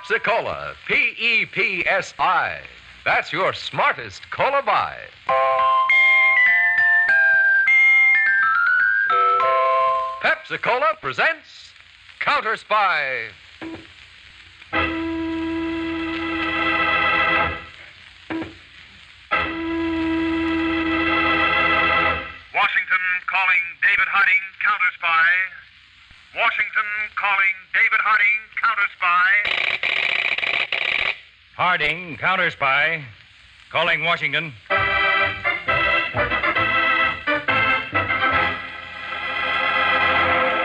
Pepsi-Cola, P-E-P-S-I. That's your smartest cola buy. Pepsi-Cola presents Counterspy. Washington calling David Harding, Counterspy. Washington calling David Harding, Counterspy. Harding, Counterspy. Calling Washington.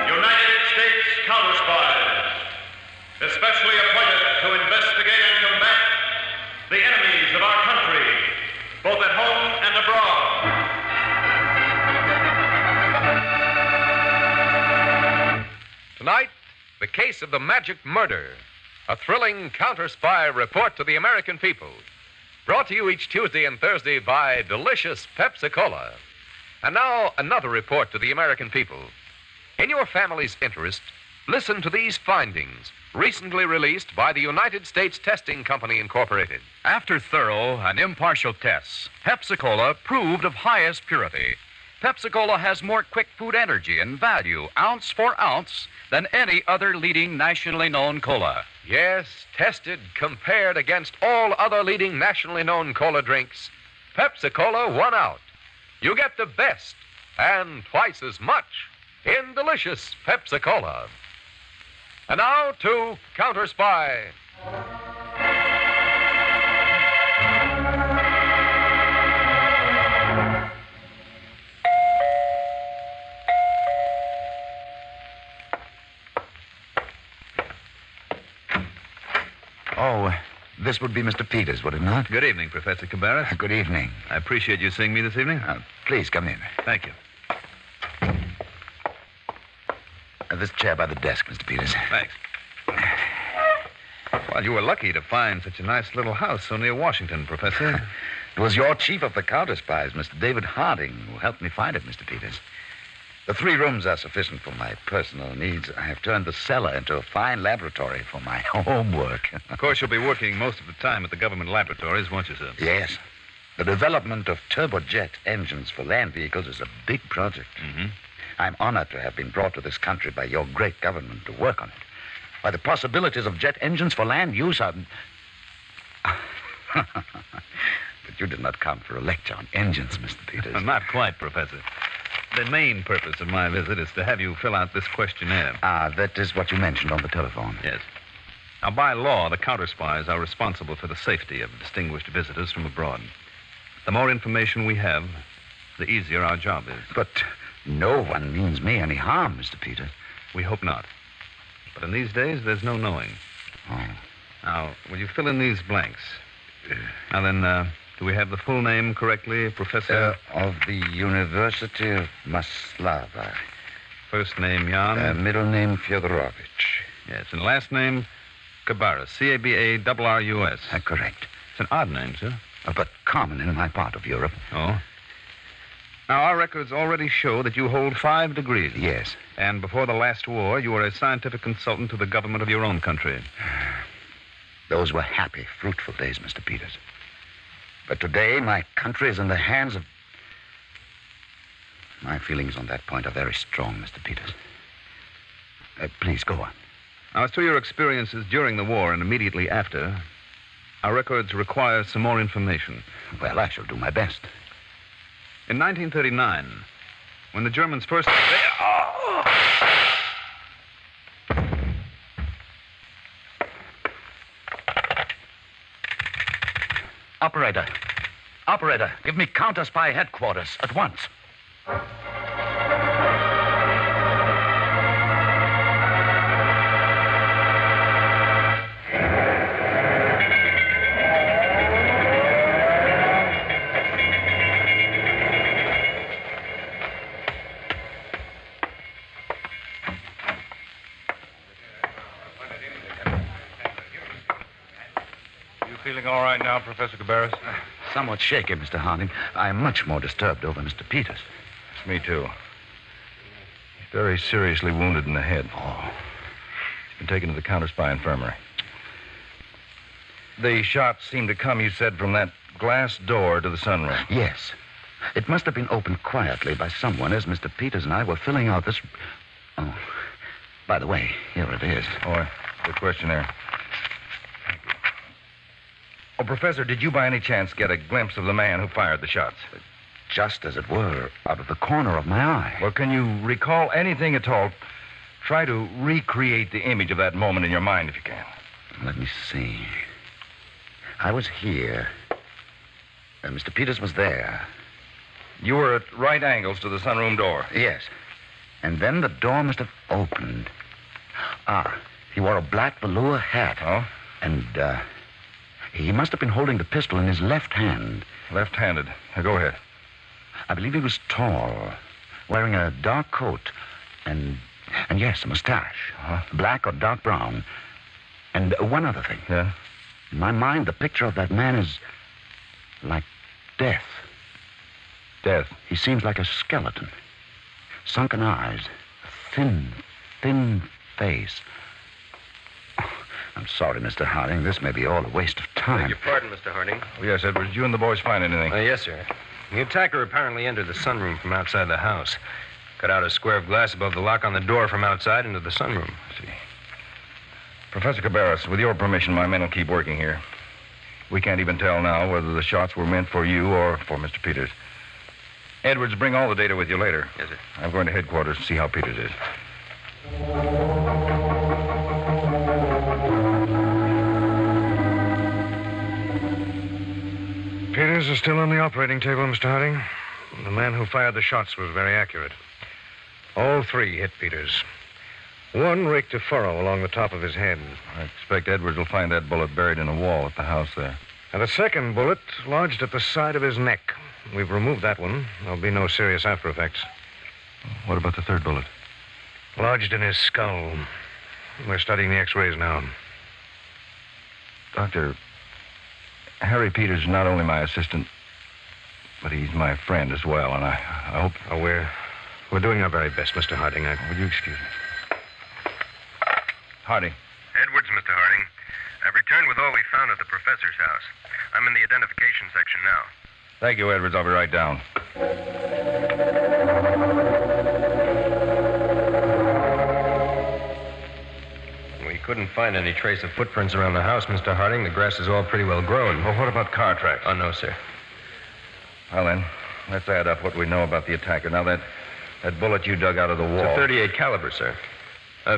United States Counterspies, especially appointed to investigate and combat the enemies of our country, both at home and abroad. Tonight, the case of the magic murder. A thrilling counter-spy report to the American people. Brought to you each Tuesday and Thursday by delicious Pepsi-Cola. And now, another report to the American people. In your family's interest, listen to these findings, recently released by the United States Testing Company, Incorporated. After thorough and impartial tests, Pepsi-Cola proved of highest purity. Pepsi-Cola has more quick food energy and value, ounce for ounce, than any other leading nationally known cola. Yes, tested, compared against all other leading nationally known cola drinks, Pepsi-Cola won out. You get the best and twice as much in delicious Pepsi-Cola. And now to Counterspy. Oh, this would be Mr. Peters, would it not? Good evening, Professor Cabarrus. Good evening. I appreciate you seeing me this evening. Please come in. Thank you. This chair by the desk, Mr. Peters. Thanks. Well, you were lucky to find such a nice little house so near Washington, Professor. It was your chief of the counterspies, Mr. David Harding, who helped me find it, Mr. Peters. The 3 rooms are sufficient for my personal needs. I have turned the cellar into a fine laboratory for my homework. Of course, you'll be working most of the time at the government laboratories, won't you, sir? Yes. The development of turbojet engines for land vehicles is a big project. Mm-hmm. I'm honored to have been brought to this country by your great government to work on it. Why, the possibilities of jet engines for land use are... But you did not come for a lecture on engines, Mr. Peters. Not quite, Professor. The main purpose of my visit is to have you fill out this questionnaire. That is what you mentioned on the telephone. Yes. Now, by law, the counterspies are responsible for the safety of distinguished visitors from abroad. The more information we have, the easier our job is. But no one means me any harm, Mr. Peters. We hope not. But in these days, there's no knowing. Oh. Now, will you fill in these blanks? Now then, do we have the full name correctly, Professor? Of the University of Maslava. First name, Jan. Middle name, Fyodorovich. Yes, and last name, Cabarrus. C-A-B-A-R-R-U-S. Correct. It's an odd name, sir. But common in my part of Europe. Oh? Now, our records already show that you hold 5 degrees. Yes. And before the last war, you were a scientific consultant to the government of your own country. Those were happy, fruitful days, Mr. Peters. But today, my country is in the hands of... My feelings on that point are very strong, Mr. Peters. Please, go on. Now, as to your experiences during the war and immediately after, our records require some more information. Well, I shall do my best. In 1939, when the Germans first... Operator, give me Counterspy headquarters at once. Feeling all right now, Professor Cabarrus? Somewhat shaky, Mr. Harding. I'm much more disturbed over Mr. Peters. Me too. He's very seriously wounded in the head. Oh. He's been taken to the Counterspy infirmary. The shots seemed to come, you said, from that glass door to the sunroom. Yes. It must have been opened quietly by someone as Mr. Peters and I were filling out this... Oh, by the way, here it is. Oh, the questionnaire. Oh, Professor, did you by any chance get a glimpse of the man who fired the shots? Just as it were, out of the corner of my eye. Well, can you recall anything at all? Try to recreate the image of that moment in your mind if you can. Let me see. I was here. Mr. Peters was there. You were at right angles to the sunroom door. Yes. And then the door must have opened. He wore a black velour hat. Oh? And, he must have been holding the pistol in his left hand. Left-handed. Now, go ahead. I believe he was tall, wearing a dark coat, and yes, a mustache. Black or dark brown. And one other thing. Yeah? In my mind, the picture of that man is like death. Death. He seems like a skeleton. Sunken eyes, a thin face. I'm sorry, Mr. Harding. This may be all a waste of Beg time. your pardon, Mr. Harding. Oh, yes, Edwards. Did you and the boys find anything? Yes, sir. The attacker apparently entered the sunroom from outside the house. Cut out a square of glass above the lock on the door from outside into the sunroom. See. Professor Cabarrus, with your permission, my men will keep working here. We can't even tell now whether the shots were meant for you or for Mr. Peters. Edwards, bring all the data with you later. Yes, sir. I'm going to headquarters to see how Peters is. Peters is still on the operating table, Mr. Harding. The man who fired the shots was very accurate. All three hit Peters. One raked a furrow along the top of his head. I expect Edwards will find that bullet buried in a wall at the house there. And the second bullet lodged at the side of his neck. We've removed that one. There'll be no serious after effects. What about the third bullet? Lodged in his skull. We're studying the x-rays now. Doctor, Harry Peters is not only my assistant, but he's my friend as well, and I hope... Oh, we're doing our very best, Mr. Harding. Would you excuse me? Harding. Edwards, Mr. Harding. I've returned with all we found at the professor's house. I'm in the identification section now. Thank you, Edwards. I'll be right down. We couldn't find any trace of footprints around the house, Mr. Harding. The grass is all pretty well grown. Well, what about car tracks? Oh, no, sir. Well, then, let's add up what we know about the attacker. Now, that bullet you dug out of the wall... It's a 38 caliber, sir.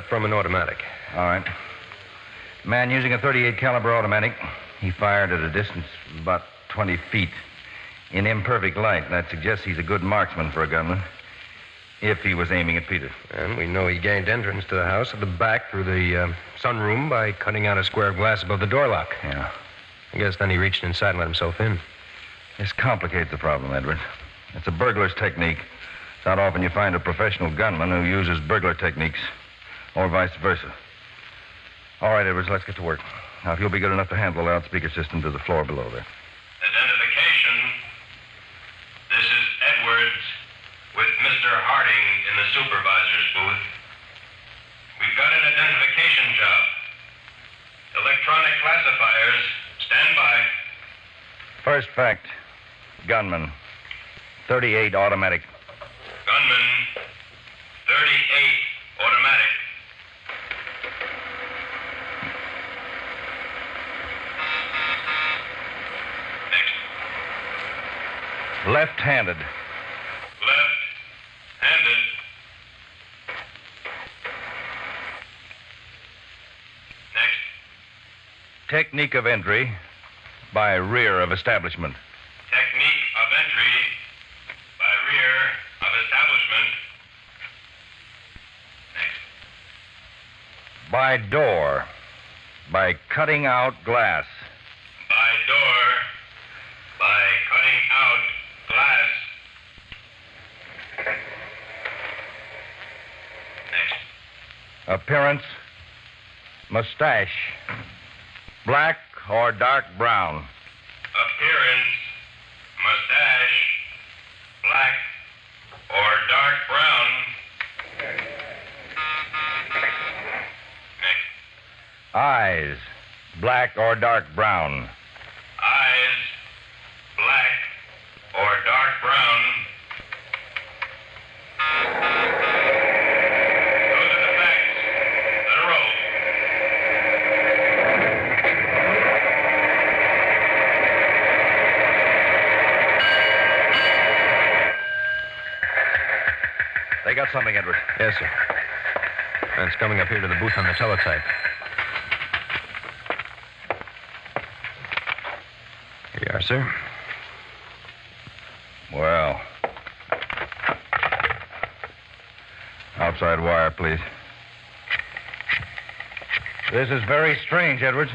From an automatic. All right. Man using a 38 caliber automatic. He fired at a distance of about 20 feet. In imperfect light. That suggests he's a good marksman for a gunman. If he was aiming at Peters. And we know he gained entrance to the house at the back through the sunroom by cutting out a square of glass above the door lock. Yeah. I guess then he reached inside and let himself in. This complicates the problem, Edward. It's a burglar's technique. It's not often you find a professional gunman who uses burglar techniques, or vice versa. All right, Edwards, let's get to work. Now, if you'll be good enough to handle the loudspeaker system to the floor below there. Identification. This is Edwards with Mr. Harding in the supervisor's booth. We've got an identification job. Electronic classifiers, stand by. First fact, gunman, 38 automatic. Gunman, 38 automatic. Next. Left-handed. Left-handed. Next. Technique of entry by rear of establishment. Technique of entry by rear of establishment. Next. By door. By cutting out glass. By door. By cutting out glass. Next. Appearance, mustache. Black or dark brown. Appearance, mustache, black or dark brown. Next. Eyes, black or dark brown? Eyes, black or dark brown. Those are the facts. Let her roll. They got something, Edward. Yes, sir. Man's coming up here to the booth on the teletype. Here you are, sir. Well. Outside wire, please. This is very strange, Edwards.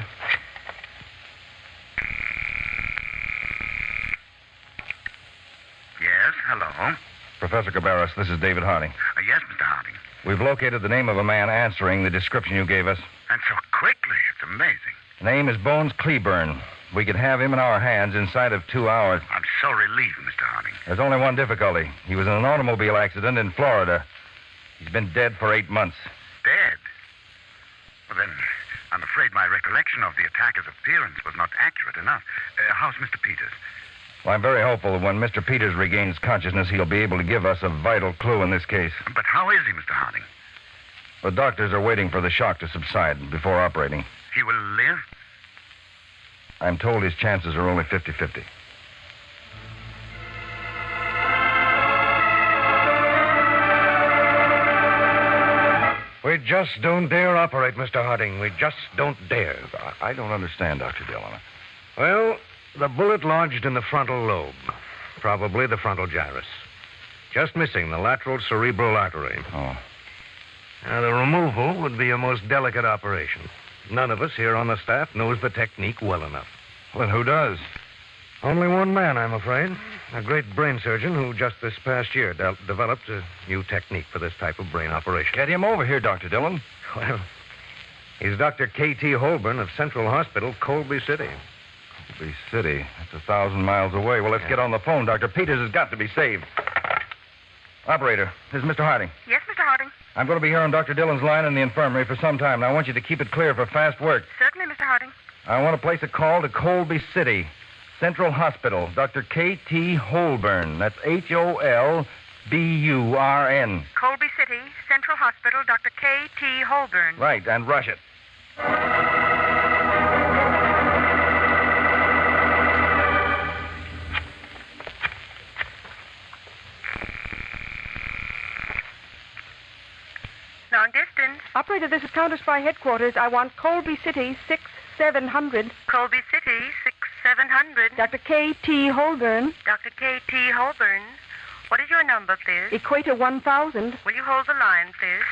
Yes, hello. Professor Cabarrus, this is David Harding. Yes, Mr. Harding. We've located the name of a man answering the description you gave us. And so quickly. It's amazing. The name is Bones Cleburne. We could have him in our hands inside of 2 hours. I'm so relieved, Mr. Harding. There's only one difficulty. He was in an automobile accident in Florida. He's been dead for 8 months. Dead? Well, then, I'm afraid my recollection of the attacker's appearance was not accurate enough. How's Mr. Peters? Well, I'm very hopeful that when Mr. Peters regains consciousness, he'll be able to give us a vital clue in this case. But how is he, Mr. Harding? The doctors are waiting for the shock to subside before operating. He will live? I'm told his chances are only 50-50. We just don't dare operate, Mr. Harding. We just don't dare. I don't understand, Dr. Dillon. Well, the bullet lodged in the frontal lobe. Probably the frontal gyrus. Just missing the lateral cerebral artery. Oh. Now, the removal would be a most delicate operation. None of us here on the staff knows the technique well enough. Well, then who does? Only one man, I'm afraid. A great brain surgeon who just this past year developed a new technique for this type of brain operation. Get him over here, Dr. Dillon. Well, he's Dr. K.T. Holborn of Central Hospital, Colby City. Colby City? That's 1,000 miles away. Well, let's get on the phone. Dr. Peters has got to be saved. Operator, this is Mr. Harding. Yes, Mr. Harding. I'm going to be here on Dr. Dillon's line in the infirmary for some time. Now, I want you to keep it clear for fast work. Certainly, Mr. Harding. I want to place a call to Colby City, Central Hospital, Dr. K.T. Holborn. That's Holburn. Colby City, Central Hospital, Dr. K.T. Holborn. Right, and rush it. Long distance. Operator, this is Counterspy headquarters. I want Colby City, 6700. Colby City, 6700. Dr. K.T. Holborn. Dr. K.T. Holborn. What is your number, please? Equator 1000. Will you hold the line, please?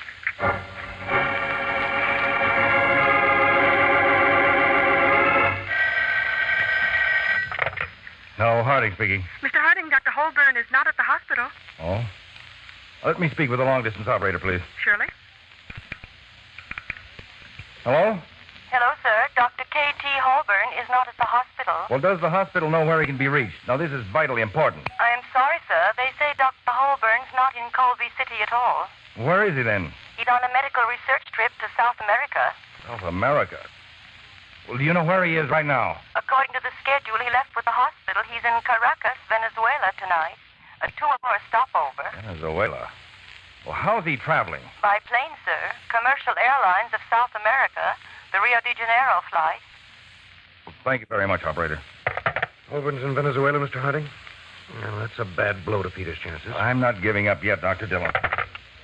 No, Harding speaking. Mr. Harding, Dr. Holborn is not at the hospital. Oh? Let me speak with the long-distance operator, please. Surely. Hello? Hello, sir. Dr. K.T. Holborn is not at the hospital. Well, does the hospital know where he can be reached? Now, this is vitally important. I am sorry, sir. They say Dr. Holborn's not in Colby City at all. Where is he, then? He's on a medical research trip to South America. South America? Well, do you know where he is right now? According to the schedule, he left with the hospital. He's in Caracas, Venezuela tonight. A 2-hour stopover. Venezuela? Well, how's he traveling? By plane, sir. Commercial Airlines of South America. The Rio de Janeiro flight. Well, thank you very much, operator. Holborn's in Venezuela, Mr. Harding? Well, that's a bad blow to Peter's chances. I'm not giving up yet, Dr. Dillon.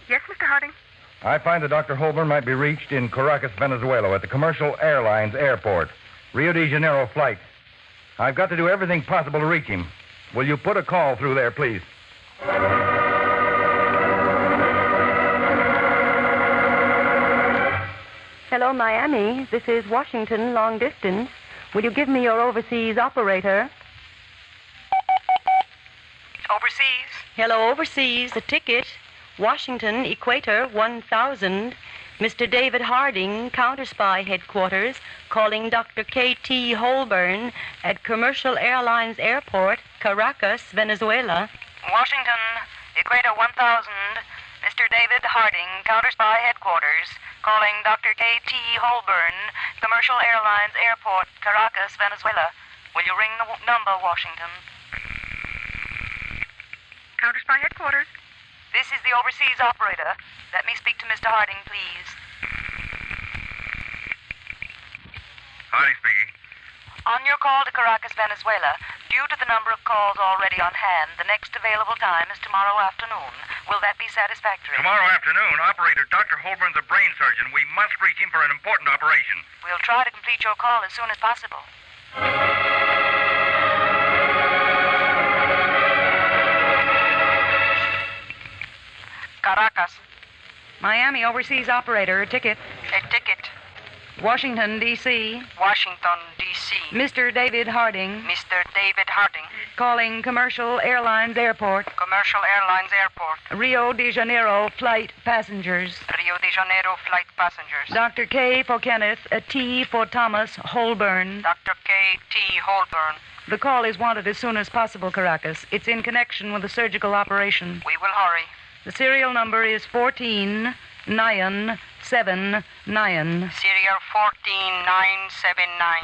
Yes, Mr. Harding? I find that Dr. Holborn might be reached in Caracas, Venezuela, at the Commercial Airlines Airport. Rio de Janeiro flight. I've got to do everything possible to reach him. Will you put a call through there, please? Hello, Miami. This is Washington, long distance. Will you give me your overseas operator? Overseas? Hello, overseas. The ticket. Washington, Equator 1000. Mr. David Harding, Counterspy headquarters, calling Dr. K.T. Holborn at Commercial Airlines Airport, Caracas, Venezuela. Washington, Equator 1000. Mr. David Harding, Counterspy headquarters, Calling Dr. K.T. Holborn, Commercial Airlines Airport, Caracas, Venezuela. Will you ring the number, Washington? Counterspy headquarters. This is the overseas operator. Let me speak to Mr. Harding, please. Harding speaking. On your call to Caracas, Venezuela, due to the number of calls already on hand, the next available time is tomorrow afternoon. Will that be satisfactory? Tomorrow afternoon, operator Dr. Holborn's a brain surgeon. We must reach him for an important operation. We'll try to complete your call as soon as possible. Caracas. Miami overseas operator, a ticket. A ticket. Washington, D.C. Washington, D.C. Mr. David Harding. Mr. David Harding. Calling Commercial Airlines Airport. Commercial Airlines Airport. Rio de Janeiro flight passengers. Rio de Janeiro flight passengers. Dr. K for Kenneth, a T for Thomas Holborn. Dr. K.T. Holborn. The call is wanted as soon as possible, Caracas. It's in connection with a surgical operation. We will hurry. The serial number is 14979. Serial 14979.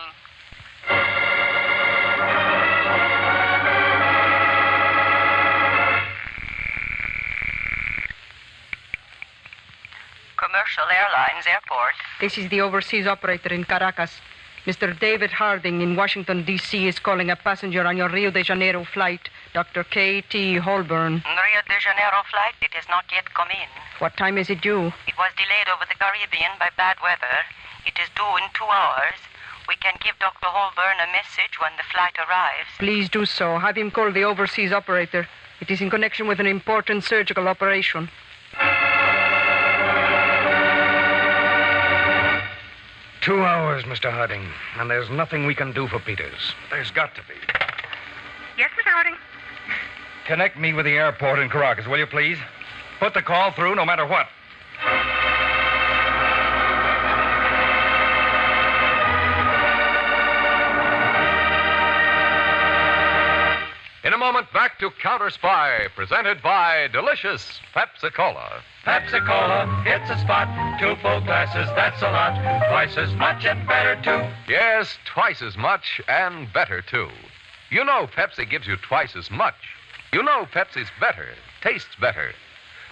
Commercial Airlines Airport. This is the overseas operator in Caracas. Mr. David Harding in Washington, D.C. is calling a passenger on your Rio de Janeiro flight, Dr. K.T. Holborn. Rio de Janeiro flight, it has not yet come in. What time is it due? It was delayed over the Caribbean by bad weather. It is due in 2 hours. We can give Dr. Holborn a message when the flight arrives. Please do so. Have him call the overseas operator. It is in connection with an important surgical operation. 2 hours, Mr. Harding, and there's nothing we can do for Peters. There's got to be. Yes, Mr. Harding. Connect me with the airport in Caracas, will you, please? Put the call through no matter what. In a moment, back to Counterspy, presented by delicious Pepsi-Cola. Pepsi-Cola hits a spot. 2 full glasses, that's a lot. Twice as much and better, too. Yes, twice as much and better, too. You know Pepsi gives you twice as much. You know Pepsi's better, tastes better.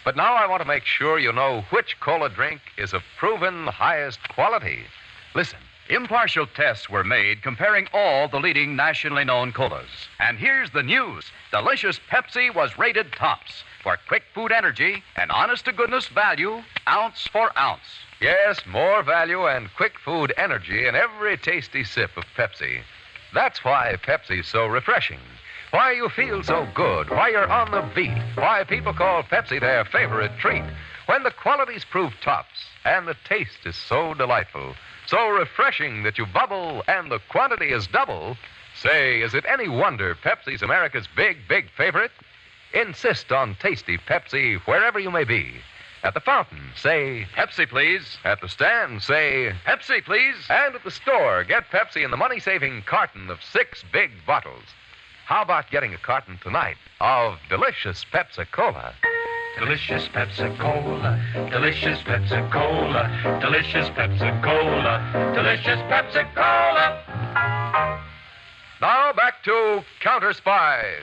But now I want to make sure you know which cola drink is of proven highest quality. Listen. Impartial tests were made comparing all the leading nationally known colas. And here's the news. Delicious Pepsi was rated tops for quick food energy and honest-to-goodness value, ounce for ounce. Yes, more value and quick food energy in every tasty sip of Pepsi. That's why Pepsi's so refreshing. Why you feel so good. Why you're on the beat. Why people call Pepsi their favorite treat. When the quality's proved tops and the taste is so delightful, so refreshing that you bubble and the quantity is double, say, is it any wonder Pepsi's America's big, big favorite? Insist on tasty Pepsi wherever you may be. At the fountain, say, Pepsi, please. At the stand, say, Pepsi, please. And at the store, get Pepsi in the money-saving carton of 6 big bottles. How about getting a carton tonight of delicious Pepsi-Cola? Delicious Pepsi-Cola, delicious Pepsi-Cola, delicious Pepsi-Cola, delicious Pepsi-Cola. Now back to Counterspy.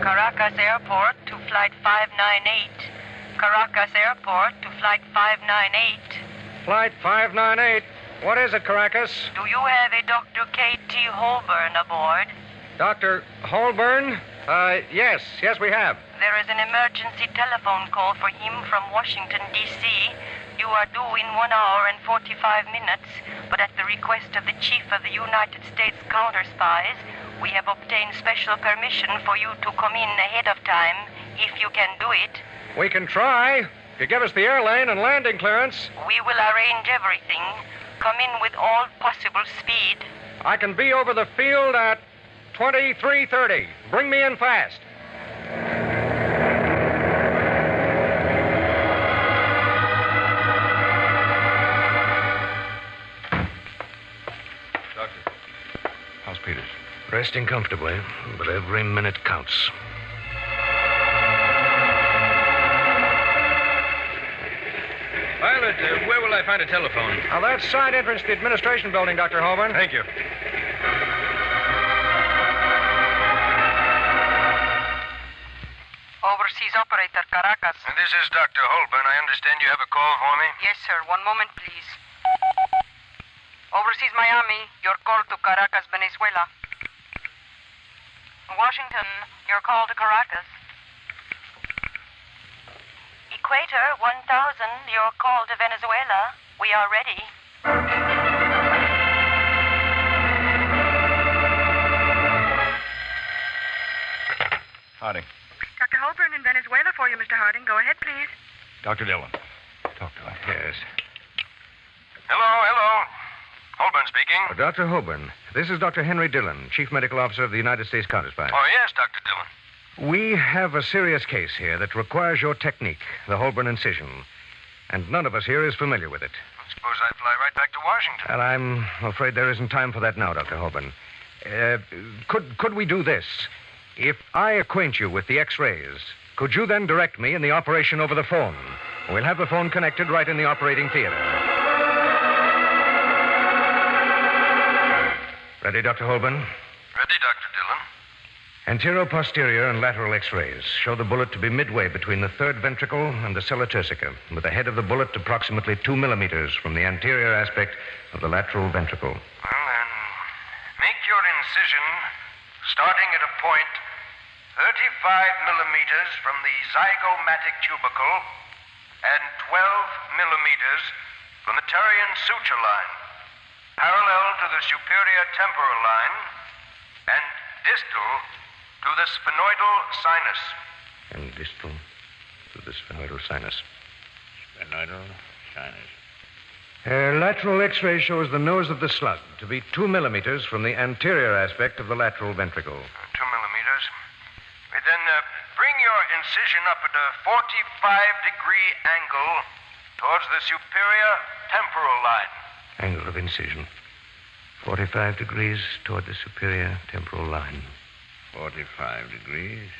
Caracas Airport to Flight 598. Caracas Airport to Flight 598. Flight 598. What is it, Caracas? Do you have a Dr. K.T. Holborn aboard? Dr. Holborn? Yes, we have. There is an emergency telephone call for him from Washington, D.C. You are due in 1 hour and 45 minutes, but at the request of the Chief of the United States Counterspies, we have obtained special permission for you to come in ahead of time, if you can do it. We can try. If you give us the airlane and landing clearance. We will arrange everything. Come in with all possible speed. I can be over the field at 23:30. Bring me in fast. Doctor, how's Peters? Resting comfortably, but every minute counts. Pilot, where will I find a telephone? Now, that's side entrance to the administration building, Dr. Holborn. Thank you. Overseas operator, Caracas. This is Dr. Holborn. I understand you have a call for me? Yes, sir. One moment, please. Overseas Miami, your call to Caracas, Venezuela. Washington, your call to Caracas. Equator 1000, your call to Venezuela. We are ready. Harding. Dr. Holborn in Venezuela for you, Mr. Harding. Go ahead, please. Dr. Dillon. Talk to him. Yes. Hello. Holborn speaking. Dr. Holborn, this is Dr. Henry Dillon, Chief Medical Officer of the United States Counterspy. Oh, yes, Dr. Dillon. We have a serious case here that requires your technique, the Holborn incision. And none of us here is familiar with it. I suppose I fly right back to Washington. And I'm afraid there isn't time for that now, Dr. Holborn. Could we do this? If I acquaint you with the X-rays, could you then direct me in the operation over the phone? We'll have the phone connected right in the operating theater. Ready, Dr. Holborn? Ready, Dr. Dillon. Anterior-posterior and lateral X-rays show the bullet to be midway between the third ventricle and the sella turcica, with the head of the bullet approximately 2 millimeters from the anterior aspect of the lateral ventricle. Well, then, make your incision starting at a point 35 millimeters from the zygomatic tubercle and 12 millimeters from the Terrian suture line, parallel to the superior temporal line and distal to the sphenoidal sinus. And distal to the sphenoidal sinus. Sphenoidal sinus. Lateral X-ray shows the nose of the slug to be 2 millimeters from the anterior aspect of the lateral ventricle. 2 millimeters. We then bring your incision up at a 45-degree angle towards the superior temporal line. Angle of incision. 45 degrees toward the superior temporal line. 45 degrees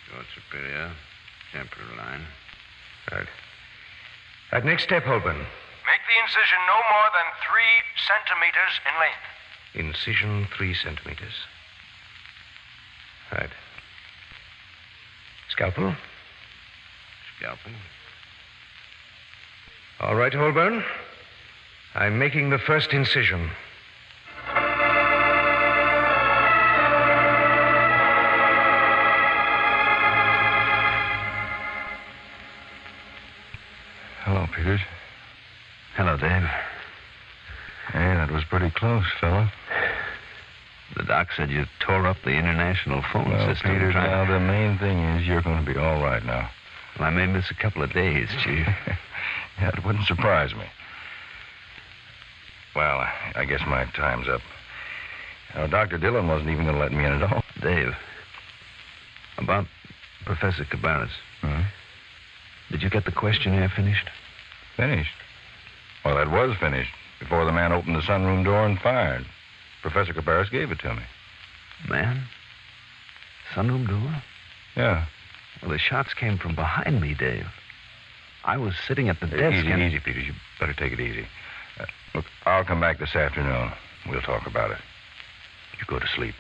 toward superior temporal line. Right. That next step, Holborn. Make the incision no more than 3 centimeters in length. Incision 3 centimeters. Right. Scalpel. Scalpel. All right, Holborn. I'm making the first incision. Hello, Peters. Hello, Dave. Hey, that was pretty close, fella. The doc said you tore up the international phone Well, system. Peters, now the main thing is you're going to be all right now. Well, I may miss a couple of days, Chief. Yeah, it wouldn't surprise me. Well, I guess my time's up. Now, Dr. Dillon wasn't even going to let me in at all. Dave, about Professor Cabarrus. Huh? Did you get the questionnaire finished? Finished? Well, that was finished before the man opened the sunroom door and fired. Professor Cabarrus gave it to me. Man? Sunroom door? Yeah. Well, the shots came from behind me, Dave. I was sitting at the desk. Easy, Peters. You better take it easy. Look, I'll come back this afternoon. We'll talk about it. You go to sleep.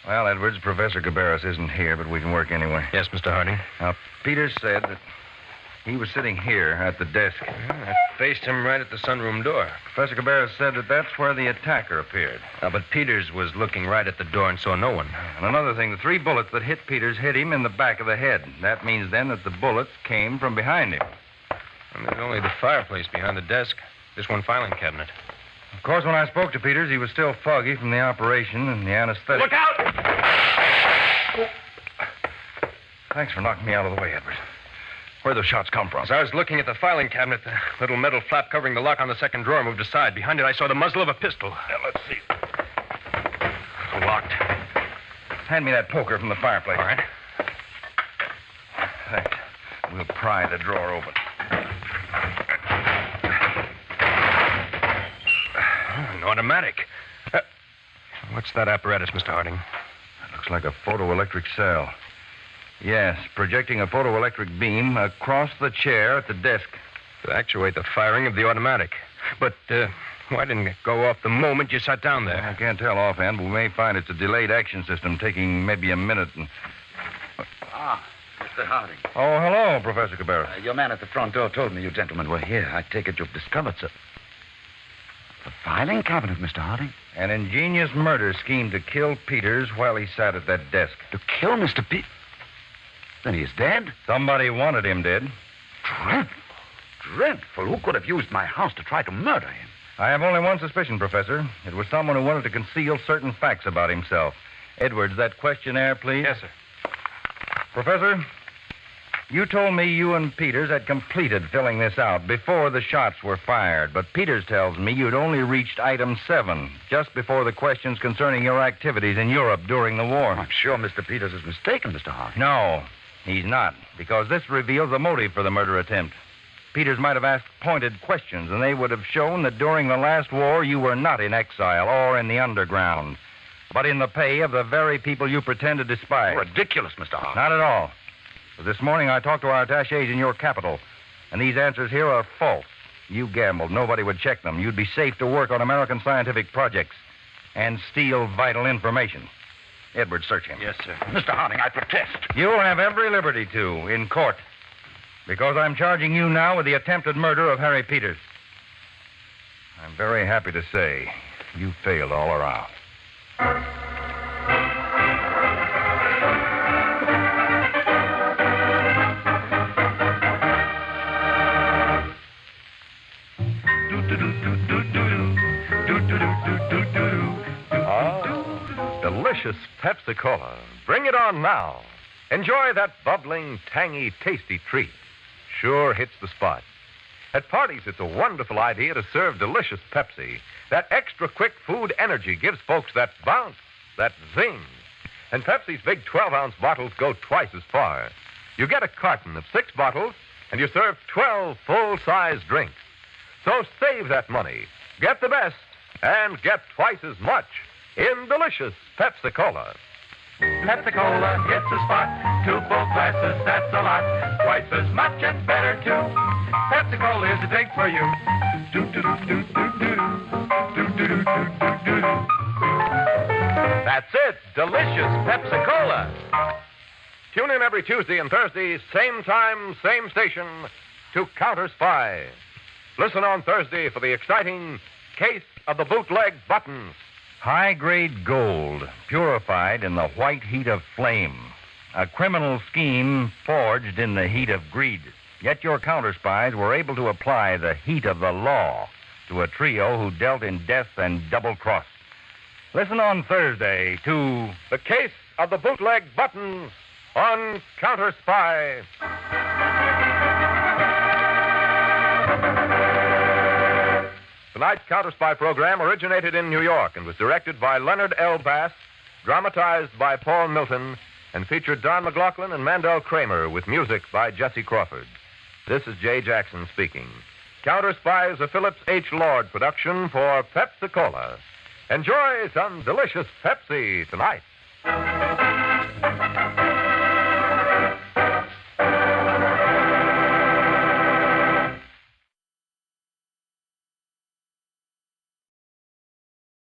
Well, Edwards, Professor Cabarrus isn't here, but we can work anyway. Yes, Mr. Harding. Now, Peters said that he was sitting here at the desk. I faced him right at the sunroom door. Professor Cabarrus said that that's where the attacker appeared. But Peters was looking right at the door and saw no one. And another thing, the 3 bullets that hit Peters hit him in the back of the head. That means then that the bullets came from behind him. And there's only the fireplace behind the desk. This one filing cabinet. Of course, when I spoke to Peters, he was still foggy from the operation and the anesthetic. Look out! Thanks for knocking me out of the way, Edward. Where'd those shots come from? As I was looking at the filing cabinet, the little metal flap covering the lock on the second drawer moved aside. Behind it, I saw the muzzle of a pistol. Now, let's see. Locked. Hand me that poker from the fireplace. All right. Thanks. We'll pry the drawer open. Automatic. What's that apparatus, Mr. Harding? It looks like a photoelectric cell. Yes, projecting a photoelectric beam across the chair at the desk. To actuate the firing of the automatic. But why didn't it go off the moment you sat down there? I can't tell offhand, but we may find it's a delayed action system taking maybe a minute. Mr. Harding. Oh, hello, Professor Cabarrus. Your man at the front door told me you gentlemen were here. I take it you've discovered, sir. The filing cabinet, Mr. Harding? An ingenious murder scheme to kill Peters while he sat at that desk. To kill Mr. Peters? Then he is dead? Somebody wanted him dead. Dreadful. Dreadful. Who could have used my house to try to murder him? I have only one suspicion, Professor. It was someone who wanted to conceal certain facts about himself. Edwards, that questionnaire, please. Yes, sir. Professor, you told me you and Peters had completed filling this out before the shots were fired, but Peters tells me you'd only reached item 7, just before the questions concerning your activities in Europe during the war. I'm sure Mr. Peters is mistaken, Mr. Harding. No, he's not, because this reveals the motive for the murder attempt. Peters might have asked pointed questions, and they would have shown that during the last war you were not in exile or in the underground, but in the pay of the very people you pretend to despise. Ridiculous, Mr. Harding. Not at all. But this morning I talked to our attachés in your capital, and these answers here are false. You gambled. Nobody would check them. You'd be safe to work on American scientific projects and steal vital information. Edward, search him. Yes, sir. Mr. Harding, I protest. You'll have every liberty to, in court, because I'm charging you now with the attempted murder of Harry Peters. I'm very happy to say you failed all around. Delicious Pepsi-Cola. Bring it on now. Enjoy that bubbling, tangy, tasty treat. Sure hits the spot. At parties, it's a wonderful idea to serve delicious Pepsi. That extra quick food energy gives folks that bounce, that zing. And Pepsi's big 12-ounce bottles go twice as far. You get a carton of 6 bottles, and you serve 12 full-size drinks. So save that money, get the best, and get twice as much in delicious Pepsi-Cola. Pepsi-Cola hits the spot. 2 full glasses, that's a lot. Twice as much and better, too. Pepsi-Cola is a drink for you. That's it, delicious Pepsi-Cola. Tune in every Tuesday and Thursday, same time, same station, to Counterspy. Listen on Thursday for the exciting Case of the Bootleg Buttons. High-grade gold, purified in the white heat of flame. A criminal scheme forged in the heat of greed. Yet your counterspies were able to apply the heat of the law to a trio who dealt in death and double-cross. Listen on Thursday to The Case of the Bootleg Buttons on Counterspy. Tonight's Counterspy program originated in New York and was directed by Leonard L. Bass, dramatized by Paul Milton, and featured Don McLaughlin and Mandel Kramer with music by Jesse Crawford. This is Jay Jackson speaking. Counterspy is a Phillips H. Lord production for Pepsi-Cola. Enjoy some delicious Pepsi tonight.